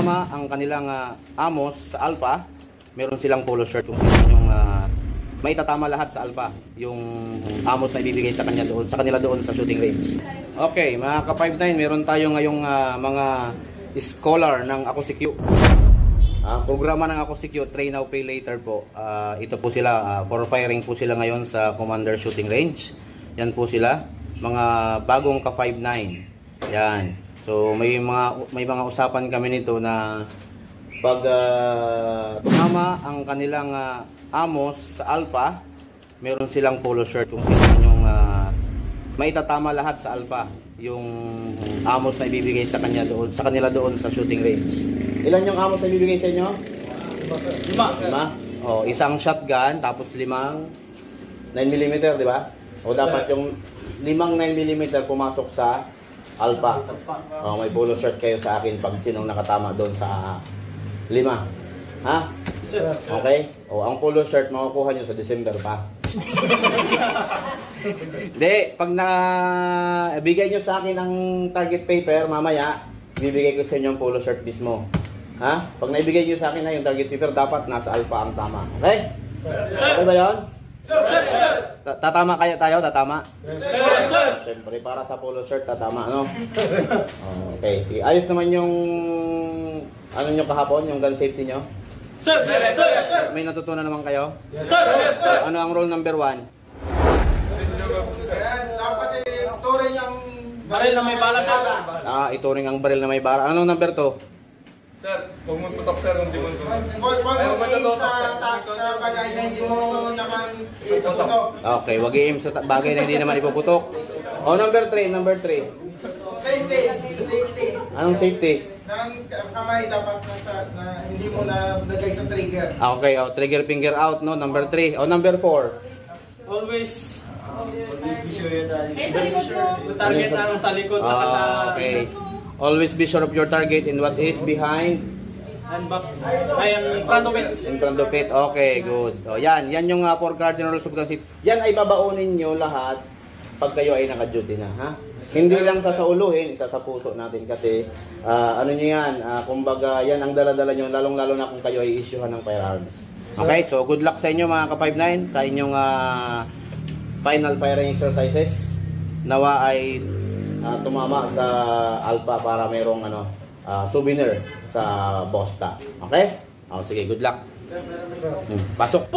tumama ang kanilang amos sa Alpha, meron silang polo shirt kung sino yung maitatama lahat sa Alpha, yung amos na ibibigay sa kanila doon sa shooting range. Okay, mga ka-5-9, meron tayo ngayong mga scholar ng Ako CQ. Programa ng Ako CQ, Train Now Pay Later po. Ito po sila, for firing po sila ngayon sa Commander Shooting Range. Yan po sila, mga bagong ka-5-9. Yan. So may mga usapan kami nito na pag tumama ang kanilang amos sa Alpha, meron silang polo shirt kung sino yung maitatama lahat sa Alpha, yung amos na ibibigay sa kanila doon sa shooting range. Ilan yung amos na ibibigay sa inyo? 5. Oh, isang shotgun tapos 5 9mm, di ba? O dapat yung 5 9mm pumasok sa Alpha. Oh, may polo shirt kayo sa akin pag sinong nakatama doon sa 5. Ha? Okay? O, ang polo shirt makukuha nyo sa December pa. Hindi, pag bigay nyo sa akin ang target paper, mamaya, bibigay ko sa inyo ang polo shirt mismo. Ha? Pag naibigay nyo sa akin na yung target paper, dapat nasa Alpha ang tama. Okay? Okay ba yun? Tatama kaya tayo? Tatama? Siyempre, para sa polo shirt, tatama, no? Okay, sige. Ayos naman yung ano nyo kahapon, yung gun safety nyo? Sir! May natutunan naman kayo? Sir! Ano ang rule number 1? Dapat ituring ang baril na may bala, sir. Ituring ang baril na may bala. Anong number 2? Sir, huwag mo putok, sir, hindi mo putok. Huwag mo i-aim sa bagay na hindi mo naman ipuputok. Okay, wag i-aim sa bagay na hindi naman ipuputok. O, number 3. Safety. Anong safety? Ng kamay dapat na hindi mo na lagay sa trigger. Okay, trigger finger out, no? Number 3. O, number 4. Always be sure your target. Sa likod mo. Target lang sa likod saka sa okay. Always be sure of your target and what is behind and back. Ayan, front of it. in front of it. Okay, good. O, yan yung 4 cardinal rules of gun safety. Yan ay babaunin nyo lahat pag kayo ay naka-duty na, ha? Hindi lang sasauluhin, isa sa puso natin kasi ano nyo yan, kumbaga yan ang dala-dala nyo, lalong-lalo na kung kayo ay issuehan ng firearms. Okay, so good luck sa inyo mga ka-5-9 sa inyong final firing exercises. Nawa ay tumama sa Alpha para merong souvenir sa Bosta. Okay? Sige, good luck. Pasok.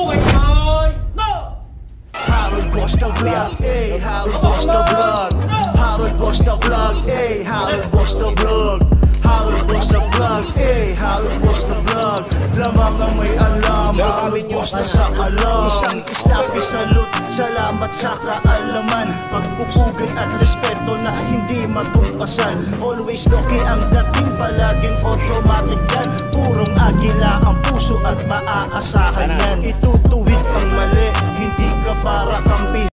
Harold Bosta Vlog, hey, Harold Bosta Vlog. Harold Bosta Vlog, hey, Harold Bosta Vlog. Harold Bosta Vlog, hey, Harold Bosta Vlog. Lamang ang may alam, Harold Bosta sa alam. Isang islapi salute, salamat sa kaalaman. Pagpupugay at respeto na hindi matumpasan. Always lucky ang dating, palaging automatic yan. Purong agila ang puso at maaasahan yan. Itutuwid ang mali, hindi ka para kampi.